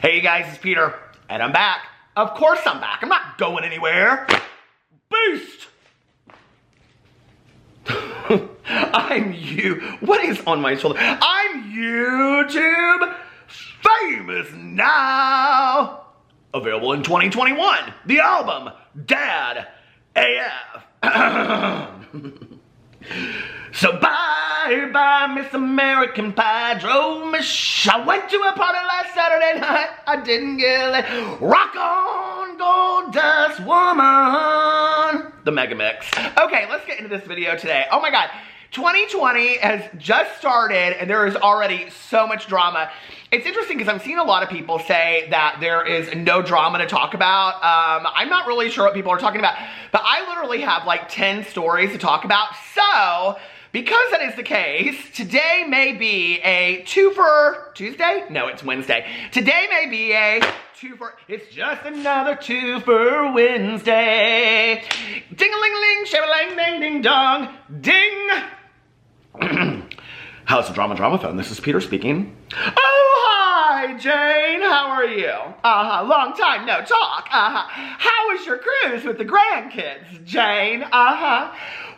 Hey you guys, it's Peter, and I'm back. Of course I'm back. I'm not going anywhere. Boost! I'm you. What is on my shoulder? I'm YouTube famous now. Available in 2021. The album, Dad AF. So bye, Miss American Pie. I went to a party last Saturday night. I didn't get it. Rock on, Gold Dust Woman. The Mega Mix. Okay, let's get into this video today. Oh my God. 2020 has just started and there is already so much drama. It's interesting because I'm seeing a lot of people say that there is no drama to talk about. I'm not really sure what people are talking about, but I literally have like 10 stories to talk about. So, because that is the case, today may be a two-for Tuesday? No, it's Wednesday. Today may be a two-for, it's just another two-for Wednesday. Ding-a-ling-a-ling, shabba-lang-ding-ding-dong, ding! How's the drama phone? This is Peter speaking. Oh, hi, Jane. How are you? Long time no talk. How was your cruise with the grandkids, Jane?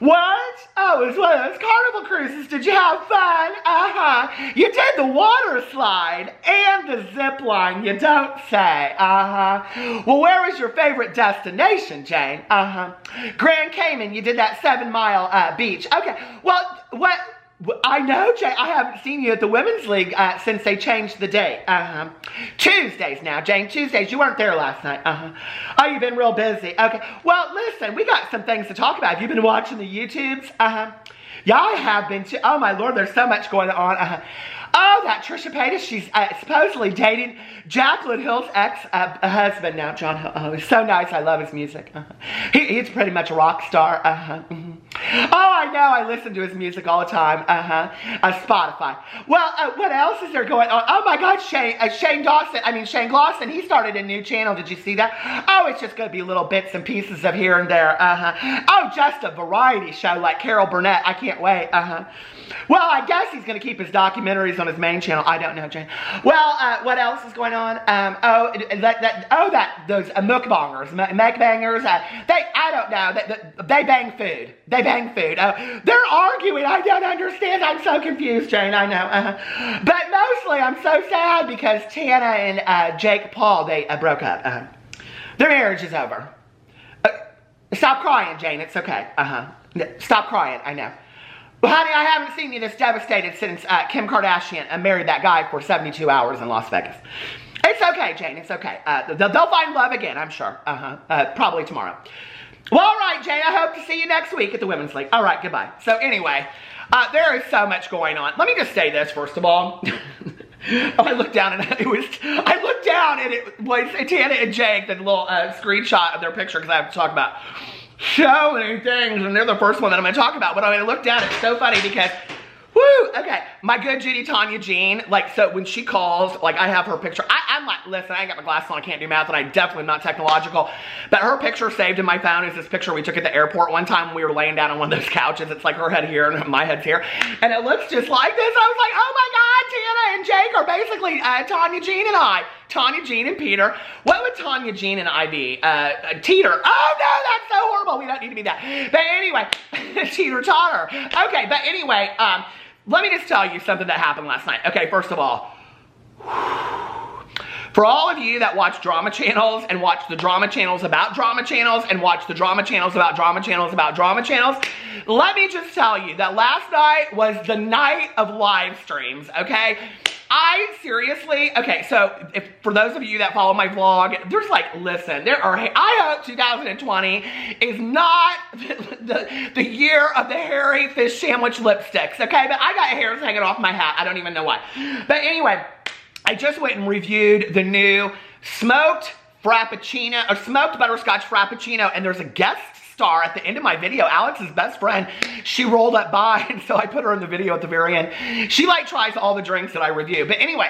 What? Oh, it was one of those carnival cruises. Did you have fun? You did the water slide and the zip line, you don't say. Well, where was your favorite destination, Jane? Grand Cayman, you did that 7-mile beach. Okay, well, what? I know, Jane. I haven't seen you at the Women's League since they changed the date. Tuesdays now, Jane. Tuesdays. You weren't there last night. Oh, you've been real busy. Okay. Well, listen, we got some things to talk about. Have you been watching the YouTubes? Yeah, I have been too. Oh, my Lord, there's so much going on. Oh, that Trisha Paytas, she's supposedly dating Jaclyn Hill's ex-husband now, John Hill. Oh, he's so nice. I love his music. He's pretty much a rock star. Oh, I know. I listen to his music all the time. On Spotify. Well, what else is there going on? Oh, my God, Shane Glosson, he started a new channel. Did you see that? Oh, it's just going to be little bits and pieces of here and there. Oh, just a variety show like Carol Burnett. I can't wait. Well, I guess he's going to keep his documentaries on his main channel. I don't know, Jane. Well, what else is going on? Those mukbangers, I don't know. They bang food. They bang food. They're arguing. I don't understand. I'm so confused, Jane. I know. But mostly, I'm so sad because TANA and Jake Paul, they broke up. Their marriage is over. Stop crying, Jane. It's okay. Stop crying. I know. Well, honey, I haven't seen you this devastated since Kim Kardashian married that guy for 72 hours in Las Vegas. It's okay, Jane. It's okay. They'll find love again, I'm sure. Probably tomorrow. Well, all right, Jane. I hope to see you next week at the Women's League. All right, goodbye. So anyway, there is so much going on. Let me just say this, first of all. I looked down and it was TANA and Jake, the little screenshot of their picture, because I have to talk about so many things, and they're the first one that I'm going to talk about. But I look down, it's so funny because, woo, okay, my good Judy Tanya Jean, like, so when she calls, like, I have her picture. I'm like, listen, I ain't got my glasses on, I can't do math, and I definitely am not technological, but her picture saved in my phone is this picture we took at the airport one time when we were laying down on one of those couches. It's like her head here and my head's here, and it looks just like this. I was like, oh my God, TANA and Jake are basically Tanya Jean and I. Tanya Jean and Peter. What would Tanya Jean and I be? Teeter. Oh no, that's so horrible. We don't need to be that. But anyway, teeter totter. Okay, but anyway, let me just tell you something that happened last night. Okay, first of all, for all of you that watch drama channels and watch the drama channels about drama channels and watch the drama channels about drama channels about drama channels, let me just tell you that last night was the night of live streams, okay? I seriously, okay, so for those of you that follow my vlog, there's like, listen, I hope 2020 is not the year of the hairy fish sandwich lipsticks, okay? But I got hairs hanging off my hat. I don't even know why. But anyway, I just went and reviewed the new smoked frappuccino, or smoked butterscotch frappuccino, and there's a guest star at the end of my video, Alex's best friend. She rolled up by, and so I put her in the video at the very end. She like tries all the drinks that I review. But anyway,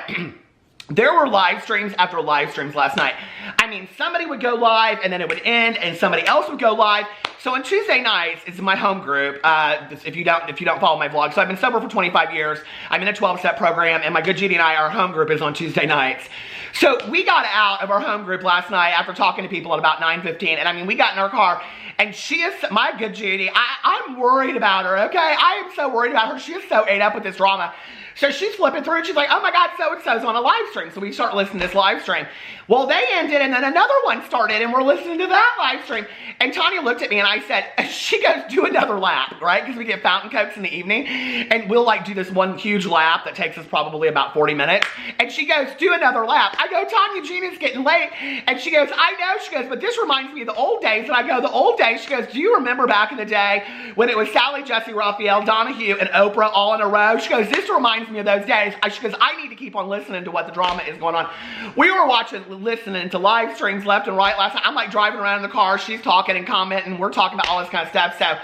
there were live streams after live streams last night. I mean, somebody would go live and then it would end and somebody else would go live. So on Tuesday nights, it's my home group, if you don't follow my vlog. So I've been sober for 25 years. I'm in a 12-step program, and my good Judy and I, our home group is on Tuesday nights. So we got out of our home group last night after talking to people at about 9:15, and I mean, we got in our car, and she is, my good Judy, I'm worried about her, okay? I am so worried about her. She is so ate up with this drama. So she's flipping through and she's like, oh my God, so-and-so's on a live stream. So we start listening to this live stream. Well, they ended and then another one started and we're listening to that live stream. And Tanya looked at me and I said, she goes, do another lap, right? Because we get fountain cokes in the evening and we'll like do this one huge lap that takes us probably about 40 minutes. And she goes, do another lap. I go, Tanya, Gina's getting late. And she goes, I know. She goes, but this reminds me of the old days. And I go, the old days? She goes, do you remember back in the day when it was Sally, Jesse, Raphael, Donahue, and Oprah all in a row? She goes, this reminds me of those days. She goes, I need to keep on listening to what the drama is going on. We were listening to live streams left and right last night. I'm like driving around in the car. She's talking and commenting. We're talking about all this kind of stuff. So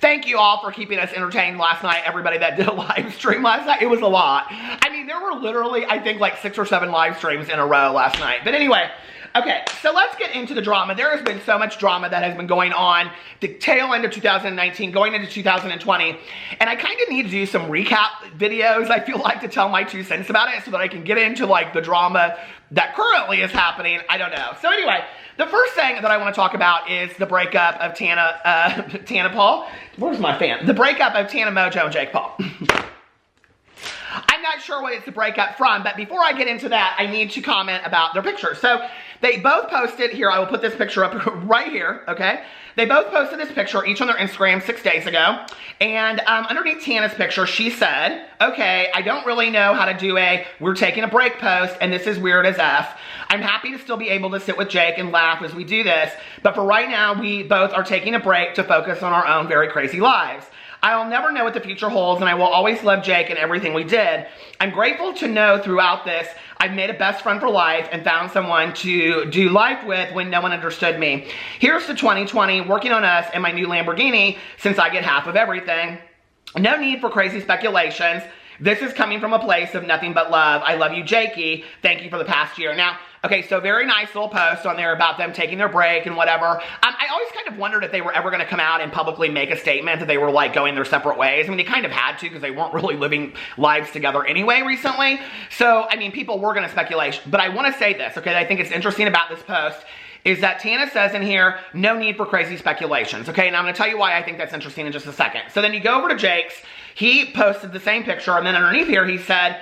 thank you all for keeping us entertained last night. Everybody that did a live stream last night. It was a lot. I mean, there were literally, I think, like 6 or 7 live streams in a row last night. But anyway, okay, so let's get into the drama. There has been so much drama that has been going on the tail end of 2019, going into 2020, and I kind of need to do some recap videos, I feel like, to tell my 2 cents about it so that I can get into, like, the drama that currently is happening. I don't know. So anyway, the first thing that I want to talk about is the breakup of Tana Paul. Where's my fan? The breakup of Tana Mojo and Jake Paul. I'm not sure what it's a breakup from, but before I get into that, I need to comment about their picture. So they both posted, here, I will put this picture up right here, okay? They both posted this picture, each on their Instagram 6 days ago. And underneath Tana's picture, she said, okay, I don't really know how to do we're taking a break post, and this is weird as F. I'm happy to still be able to sit with Jake and laugh as we do this, but for right now, we both are taking a break to focus on our own very crazy lives. I'll never know what the future holds, and I will always love Jake and everything we did. I'm grateful to know throughout this, I've made a best friend for life and found someone to do life with when no one understood me. Here's to 2020, working on us and my new Lamborghini, since I get half of everything. No need for crazy speculations. This is coming from a place of nothing but love. I love you, Jakey. Thank you for the past year. Now, okay, so very nice little post on there about them taking their break and whatever. I always kind of wondered if they were ever going to come out and publicly make a statement that they were like going their separate ways. I mean, they kind of had to because they weren't really living lives together anyway recently. So, I mean, people were going to speculate. But I want to say this, okay? I think it's interesting about this post is that Tana says in here, no need for crazy speculations, okay? And I'm going to tell you why I think that's interesting in just a second. So then you go over to Jake's. He posted the same picture, and then underneath here he said,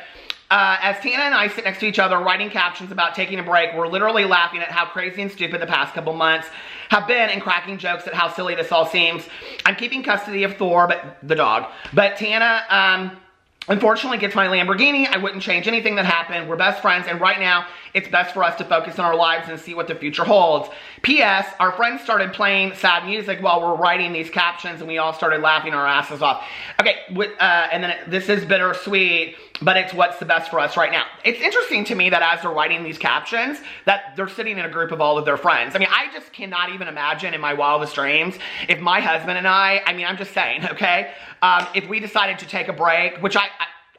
as Tana and I sit next to each other writing captions about taking a break, we're literally laughing at how crazy and stupid the past couple months have been and cracking jokes at how silly this all seems. I'm keeping custody of Thor, the dog. But Tana, unfortunately, gets my Lamborghini. I wouldn't change anything that happened. We're best friends, and right now, it's best for us to focus on our lives and see what the future holds. P.S. Our friends started playing sad music while we're writing these captions, and we all started laughing our asses off. Okay, and then this is bittersweet, but it's what's the best for us right now. It's interesting to me that as they're writing these captions, that they're sitting in a group of all of their friends. I mean, I just cannot even imagine in my wildest dreams if my husband and I mean, I'm just saying, okay, if we decided to take a break, which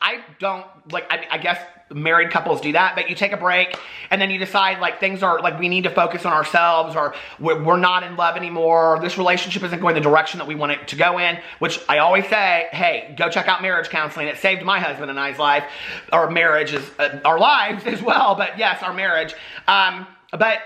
I don't, like, I guess married couples do that, but you take a break and then you decide like things are like we need to focus on ourselves, or we're not in love anymore, or this relationship isn't going the direction that we want it to go in, which I always say, hey, go check out marriage counseling. It saved my husband and I's life. Our marriage is our lives as well, but yes, our marriage. But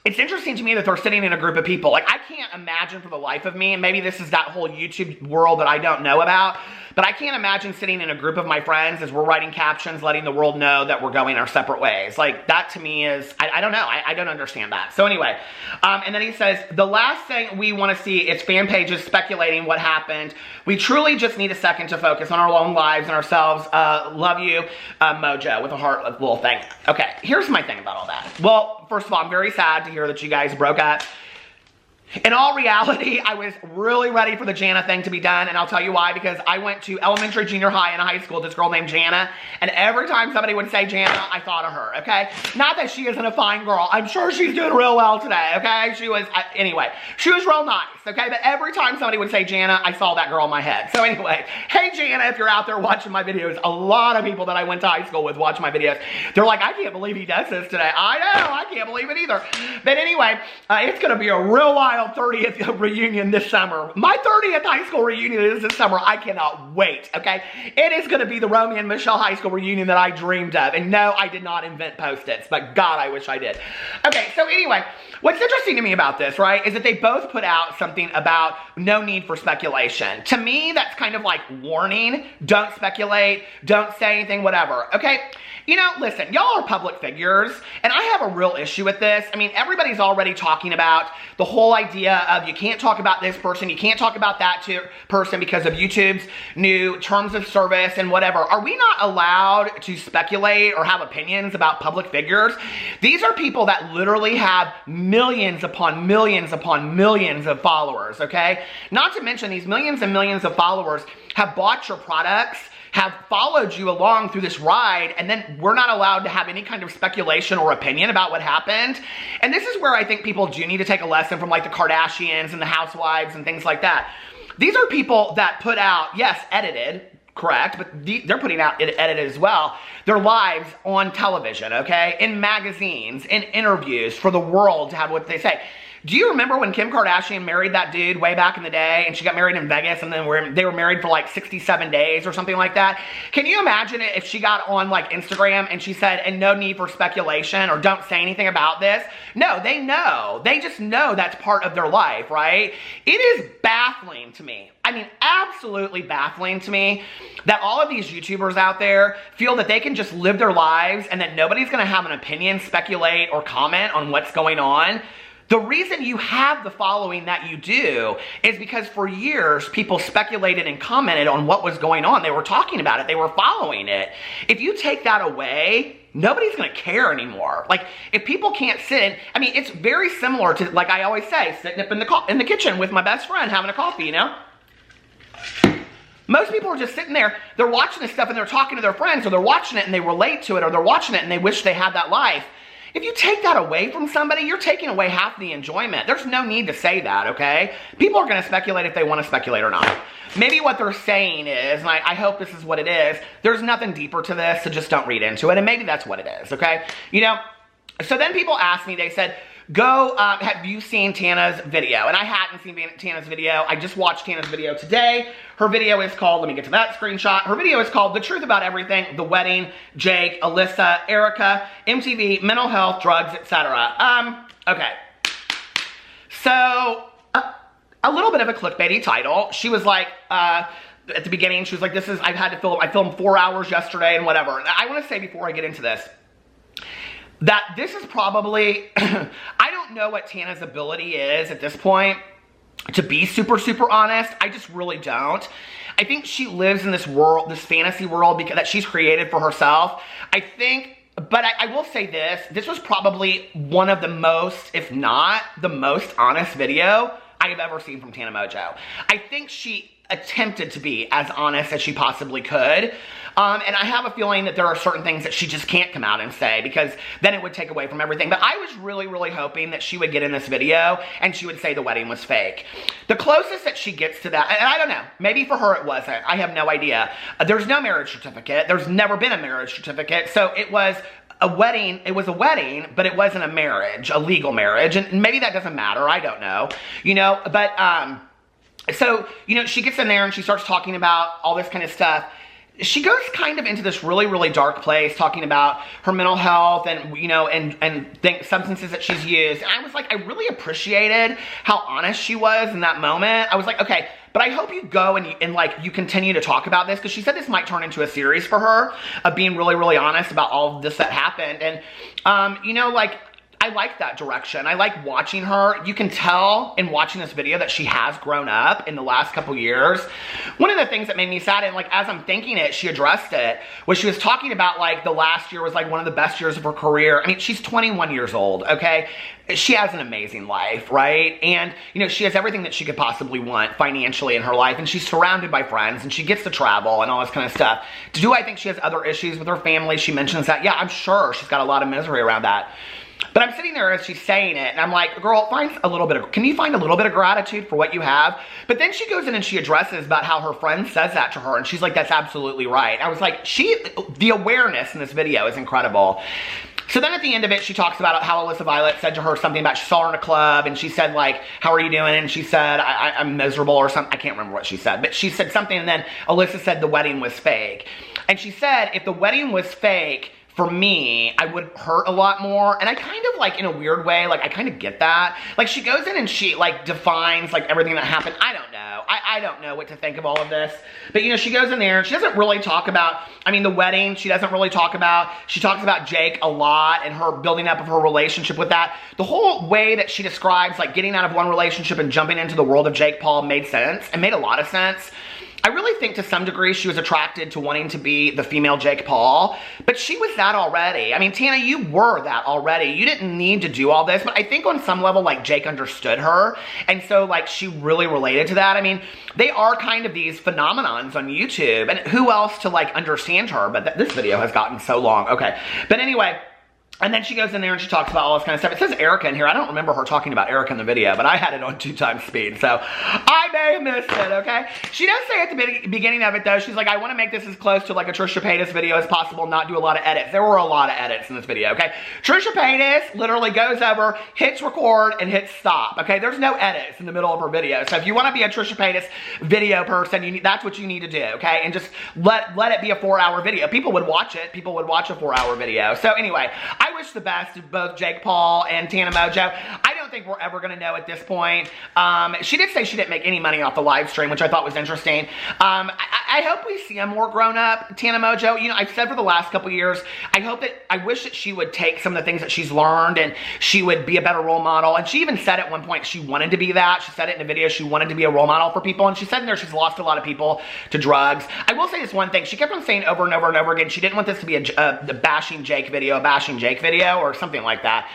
it's interesting to me that they're sitting in a group of people. Like, I can't imagine for the life of me, and maybe this is that whole YouTube world that I don't know about, but I can't imagine sitting in a group of my friends as we're writing captions, letting the world know that we're going our separate ways. Like, that to me is, I don't know. I don't understand that. So anyway, and then he says, the last thing we want to see is fan pages speculating what happened. We truly just need a second to focus on our own lives and ourselves. Love you, Mojo, with a heart little thing. Okay, here's my thing about all that. Well, first of all, I'm very sad to hear that you guys broke up. In all reality, I was really ready for the Jana thing to be done, and I'll tell you why, because I went to elementary, junior high, and high school with this girl named Jana, and every time somebody would say Jana, I thought of her, okay? Not that she isn't a fine girl. I'm sure she's doing real well today, okay? Anyway, she was real nice, okay? But every time somebody would say Jana, I saw that girl in my head. So anyway, hey Jana, if you're out there watching my videos, a lot of people that I went to high school with watch my videos. They're like, I can't believe he does this today. I know, I can't believe it either. But anyway, it's gonna be a real wild 30th reunion this summer. My 30th high school reunion is this summer. I cannot wait, okay? It is going to be the Romy and Michelle high school reunion that I dreamed of. And no, I did not invent Post-its, but God, I wish I did. Okay, so anyway, what's interesting to me about this, right, is that they both put out something about no need for speculation. To me, that's kind of like warning. Don't speculate. Don't say anything, whatever, okay? You know, listen, y'all are public figures, and I have a real issue with this. I mean, everybody's already talking about the whole idea of you can't talk about this person, you can't talk about that person because of YouTube's new terms of service and whatever. Are we not allowed to speculate or have opinions about public figures? These are people that literally have millions upon millions upon millions of followers, okay? Not to mention these millions and millions of followers have bought your products, have followed you along through this ride, and then we're not allowed to have any kind of speculation or opinion about what happened. And this is where I think people do need to take a lesson from like the Kardashians and the housewives and things like that. These are people that put out, yes, edited, correct, but they're putting out edited as well, their lives on television, okay? In magazines, in interviews for the world to have what they say. Do you remember when Kim Kardashian married that dude way back in the day, and she got married in Vegas, and then they were married for like 67 days or something like that? Can you imagine it if she got on like Instagram and she said, and no need for speculation, or don't say anything about this? No, they know. They just know that's part of their life, right? It is baffling to me. I mean, absolutely baffling to me that all of these YouTubers out there feel that they can just live their lives and that nobody's gonna have an opinion, speculate, or comment on what's going on. The reason you have the following that you do is because for years, people speculated and commented on what was going on. They were talking about it. They were following it. If you take that away, nobody's going to care anymore. Like, if people can't sit, I mean, it's very similar to, like I always say, sitting up in the kitchen with my best friend having a coffee, you know? Most people are just sitting there, they're watching this stuff and they're talking to their friends, or they're watching it and they relate to it, or they're watching it and they wish they had that life. If you take that away from somebody, you're taking away half the enjoyment. There's no need to say that, okay? People are going to speculate if they want to speculate or not. Maybe what they're saying is, and I hope this is what it is, there's nothing deeper to this, so just don't read into it, and maybe that's what it is, okay? You know, so then people asked me, they said, go, have you seen Tana's video? And I hadn't seen Tana's video. I just watched Tana's video today. Her video is called, let me get to that screenshot. Her video is called The Truth About Everything, The Wedding, Jake, Alyssa, Erica, MTV, Mental Health, Drugs, etc. Okay. So, a little bit of a clickbaity title. She was like, at the beginning, she was like, I filmed 4 hours yesterday and whatever. I want to say before I get into this, that this is probably, I don't know what Tana's ability is at this point to be super, super honest. I just really don't. I think she lives in this world, this fantasy world that she's created for herself. I think, but I will say this was probably one of the most, if not the most honest video I have ever seen from Tana Mojo. I think she attempted to be as honest as she possibly could. And I have a feeling that there are certain things that she just can't come out and say, because then it would take away from everything. But I was really, really hoping that she would get in this video and she would say the wedding was fake. The closest that she gets to that, and I don't know, maybe for her it wasn't. I have no idea. There's no marriage certificate. There's never been a marriage certificate. So it was a wedding, but it wasn't a marriage, a legal marriage. And maybe that doesn't matter. I don't know. You know, but, so, you know, she gets in there and she starts talking about all this kind of stuff. She goes kind of into this really, really dark place, talking about her mental health and, you know, and substances that she's used. And I was like, I really appreciated how honest she was in that moment. I was like, okay, but I hope you go and like, you continue to talk about this, because she said this might turn into a series for her of being really, really honest about all of this that happened. And, you know, like, I like that direction. I like watching her. You can tell in watching this video that she has grown up in the last couple years. One of the things that made me sad, and like as I'm thinking it, she addressed it, was she was talking about like the last year was like one of the best years of her career. I mean, she's 21 years old, okay? She has an amazing life, right? And, you know, she has everything that she could possibly want financially in her life, and she's surrounded by friends, and she gets to travel and all this kind of stuff. Do I think she has other issues with her family? She mentions that. Yeah, I'm sure she's got a lot of misery around that. But I'm sitting there as she's saying it, and I'm like, girl, can you find a little bit of gratitude for what you have? But then she goes in and she addresses about how her friend says that to her, and she's like, that's absolutely right. I was like, the awareness in this video is incredible. So then at the end of it, she talks about how Alyssa Violet said to her something about she saw her in a club, and she said like, how are you doing? And she said, I'm miserable or something. I can't remember what she said, but she said something, and then Alyssa said the wedding was fake. And she said, if the wedding was fake, for me, I would hurt a lot more. And I kind of like, in a weird way, like I kind of get that. Like she goes in and she like defines like everything that happened. I don't know. I don't know what to think of all of this. But you know, she goes in there and she doesn't really talk about, I mean, the wedding, she doesn't really talk about. She talks about Jake a lot and her building up of her relationship with that. The whole way that she describes like getting out of one relationship and jumping into the world of Jake Paul made sense. It made a lot of sense. I really think to some degree she was attracted to wanting to be the female Jake Paul, but she was that already. I mean, Tana, you were that already. You didn't need to do all this, but I think on some level, like, Jake understood her, and so, like, she really related to that. I mean, they are kind of these phenomenons on YouTube, and who else to, like, understand her? But this video has gotten so long. Okay, but anyway. And then she goes in there and she talks about all this kind of stuff. It says Erica in here. I don't remember her talking about Erica in the video, but I had it on 2x speed, so I may have missed it, okay? She does say at the beginning of it, though, she's like, I want to make this as close to like a Trisha Paytas video as possible, not do a lot of edits. There were a lot of edits in this video, okay? Trisha Paytas literally goes over, hits record, and hits stop, okay? There's no edits in the middle of her video. So if you want to be a Trisha Paytas video person, that's what you need to do, okay? And just let it be a 4-hour video. People would watch it. People would watch a 4-hour video. So anyway, I wish the best of both Jake Paul and Tana Mongeau. I don't think we're ever going to know at this point. She did say she didn't make any money off the live stream, which I thought was interesting. I hope we see a more grown-up Tana Mongeau. You know, I've said for the last couple years, I wish that she would take some of the things that she's learned and she would be a better role model. And she even said at one point she wanted to be that. She said it in a video. She wanted to be a role model for people. And she said in there she's lost a lot of people to drugs. I will say this one thing. She kept on saying over and over and over again she didn't want this to be a bashing Jake video, or something like that.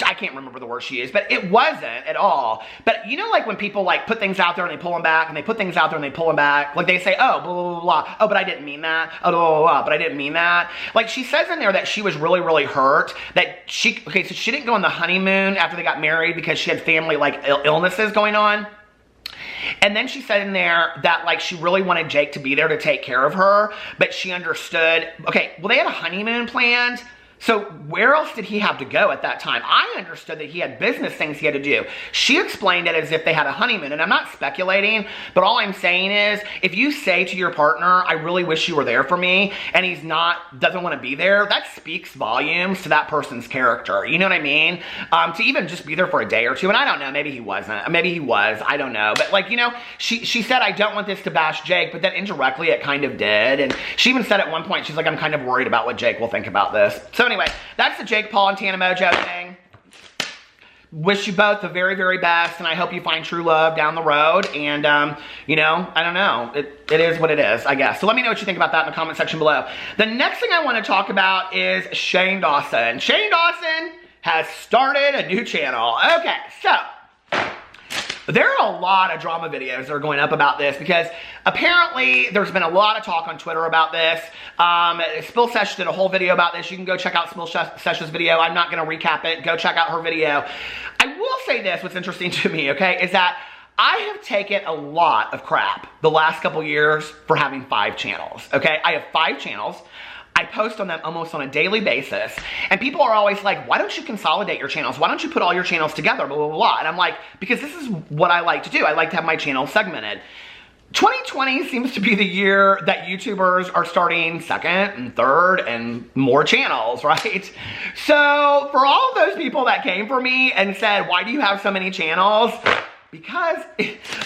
I can't remember the word she used, but it wasn't at all. But you know, like when people like put things out there and they pull them back, and they put things out there and they pull them back, like they say, oh, blah, blah, blah, blah. Oh, but I didn't mean that. Oh, blah, blah, blah, but I didn't mean that. Like she says in there that she was really, really hurt, that so she didn't go on the honeymoon after they got married because she had family like illnesses going on. And then she said in there that like she really wanted Jake to be there to take care of her, but she understood, okay, well they had a honeymoon planned, so where else did he have to go at that time? I understood that he had business things he had to do. She explained it as if they had a honeymoon, and I'm not speculating, but all I'm saying is, if you say to your partner, I really wish you were there for me, and he's doesn't want to be there, that speaks volumes to that person's character. You know what I mean? To even just be there for a day or two, and I don't know, maybe he wasn't, maybe he was, I don't know, but like, you know, she said, I don't want this to bash Jake, but then indirectly it kind of did, and she even said at one point, she's like, I'm kind of worried about what Jake will think about this. So anyway, that's the Jake Paul and Tana Mongeau thing. Wish you both the very, very best, and I hope you find true love down the road. And, you know, I don't know. It is what it is, I guess. So let me know what you think about that in the comment section below. The next thing I want to talk about is Shane Dawson. Shane Dawson has started a new channel. Okay, so there are a lot of drama videos that are going up about this because apparently there's been a lot of talk on Twitter about this. Spill Sesh did a whole video about this. You can go check out Spill Sesh's video. I'm not going to recap it. Go check out her video. I will say this, what's interesting to me, okay, is that I have taken a lot of crap the last couple years for having 5 channels, okay? I have 5 channels. I post on them almost on a daily basis, and people are always like, why don't you consolidate your channels? Why don't you put all your channels together, blah, blah, blah, blah. And I'm like, because this is what I like to do. I like to have my channel segmented. 2020 seems to be the year that YouTubers are starting 2nd and 3rd and more channels, right? So for all of those people that came for me and said, why do you have so many channels? Because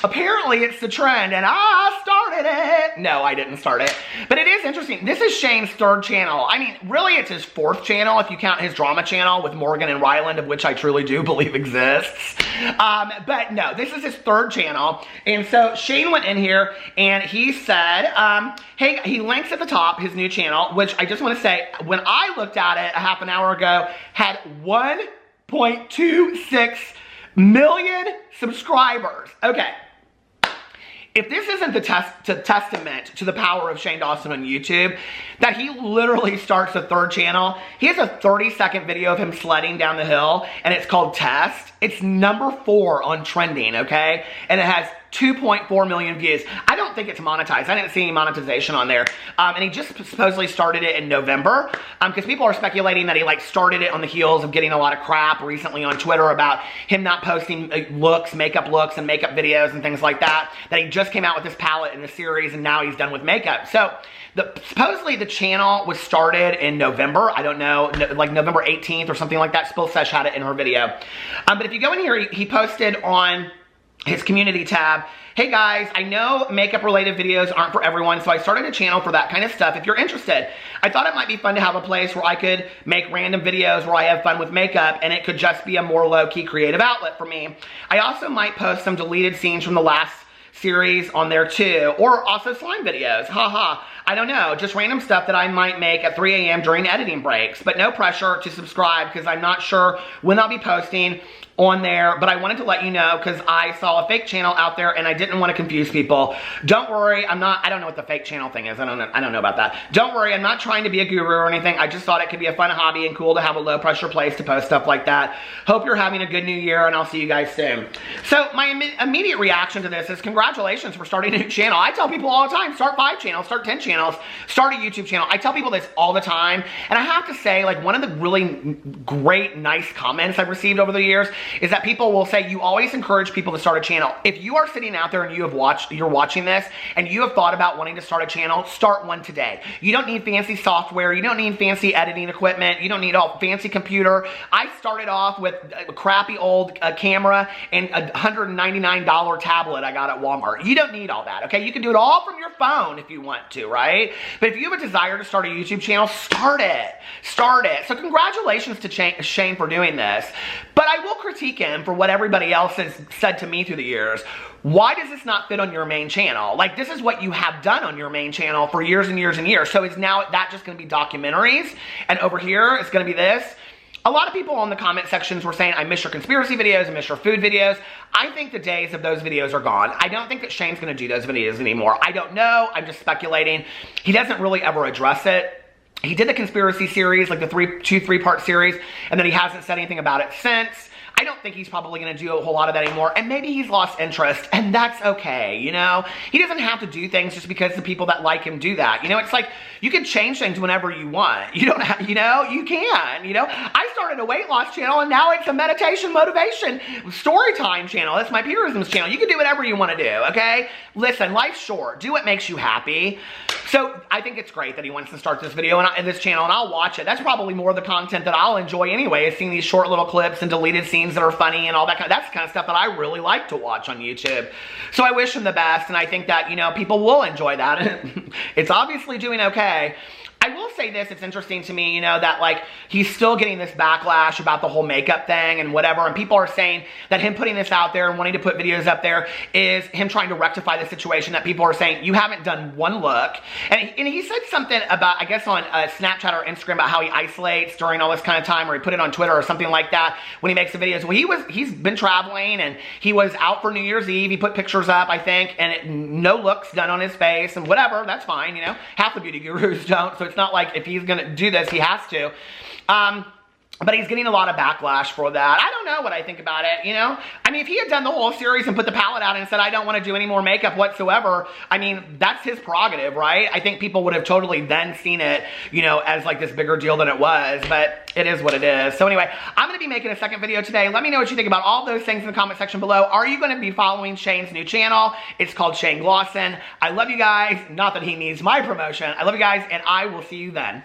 apparently it's the trend and I started it. No, I didn't start it. But it is interesting. This is Shane's third channel. I mean, really it's his fourth channel if you count his drama channel with Morgan and Ryland, of which I truly do believe exists. But no, this is his third channel. And so Shane went in here and he said, hey, he links at the top his new channel, which I just want to say, when I looked at it a half an hour ago, had 1.26 million subscribers. Okay. If this isn't the testament to the power of Shane Dawson on YouTube, that he literally starts a third channel. He has a 30-second video of him sledding down the hill, and it's called Test. It's number 4 on trending, okay? And it has 2.4 million views. I don't think it's monetized. I didn't see any monetization on there. And he just supposedly started it in November, because people are speculating that he like started it on the heels of getting a lot of crap recently on Twitter about him not posting makeup looks and makeup videos and things like that, that he just came out with this palette in the series and now he's done with makeup. So supposedly the channel was started in November. I don't know, like November 18th or something like that. Spill Sesh had it in her video. But if you go in here, he posted on his community tab, hey guys, I know makeup related videos aren't for everyone, so I started a channel for that kind of stuff. If you're interested, I thought it might be fun to have a place where I could make random videos where I have fun with makeup and it could just be a more low-key creative outlet for me. I also might post some deleted scenes from the last series on there too, or also slime videos, haha. I don't know, just random stuff that I might make at 3 a.m. during editing breaks, but no pressure to subscribe because I'm not sure when I'll be posting on there, but I wanted to let you know because I saw a fake channel out there and I didn't want to confuse people. Don't worry, I don't know what the fake channel thing is. I don't know about that. Don't worry, I'm not trying to be a guru or anything. I just thought it could be a fun hobby and cool to have a low pressure place to post stuff like that. Hope you're having a good new year and I'll see you guys soon. So my immediate reaction to this is congratulations for starting a new channel. I tell people all the time, start 5 channels, start 10 channels, start a YouTube channel. I tell people this all the time, and I have to say, like, one of the really great, nice comments I've received over the years is that people will say, you always encourage people to start a channel. If you are sitting out there and you're watching this and you have thought about wanting to start a channel, start one today. You don't need fancy software. You don't need fancy editing equipment. You don't need a fancy computer. I started off with a crappy old camera and a $199 tablet I got at Walmart. You don't need all that, okay? You can do it all from your phone if you want to, right? But if you have a desire to start a YouTube channel, start it. Start it. So congratulations to Shane for doing this. But I will critique him for what everybody else has said to me through the years. Why does this not fit on your main channel? Like, this is what you have done on your main channel for years and years and years. So is now that just going to be documentaries? And over here, it's going to be this? A lot of people on the comment sections were saying, I miss your conspiracy videos, I miss your food videos. I think the days of those videos are gone. I don't think that Shane's going to do those videos anymore. I don't know. I'm just speculating. He doesn't really ever address it. He did the conspiracy series, like the 3-part series, and then he hasn't said anything about it since. I don't think he's probably going to do a whole lot of that anymore, and maybe he's lost interest, and that's okay, you know? He doesn't have to do things just because the people that like him do that. You know, it's like, you can change things whenever you want. You don't have, you know, you can, you know? I started a weight loss channel, and now it's a meditation, motivation, story time channel. That's my Purisms channel. You can do whatever you want to do, okay? Listen, life's short. Do what makes you happy. So, I think it's great that he wants to start this video and this channel, and I'll watch it. That's probably more of the content that I'll enjoy anyway, is seeing these short little clips and deleted scenes that are funny and all that that's the kind of stuff that I really like to watch on YouTube. So I wish him the best, and I think that, you know, people will enjoy that. It's obviously doing okay. I will say this, it's interesting to me, you know, that like he's still getting this backlash about the whole makeup thing and whatever, and people are saying that him putting this out there and wanting to put videos up there is him trying to rectify the situation, that people are saying, you haven't done one look. And he said something about, I guess on Snapchat or Instagram, about how he isolates during all this kind of time, or he put it on Twitter or something like that when he makes the videos. Well, he's been traveling, and he was out for New Year's Eve. He put pictures up, I think, and no looks done on his face, and whatever, that's fine, you know. Half the beauty gurus don't, so it's not like if he's gonna do this, he has to. But he's getting a lot of backlash for that. I don't know what I think about it, you know? I mean, if he had done the whole series and put the palette out and said, I don't want to do any more makeup whatsoever, I mean, that's his prerogative, right? I think people would have totally then seen it, you know, as like this bigger deal than it was, but it is what it is. So anyway, I'm going to be making a second video today. Let me know what you think about all those things in the comment section below. Are you going to be following Shane's new channel? It's called Shane Glosson. I love you guys. Not that he needs my promotion. I love you guys, and I will see you then.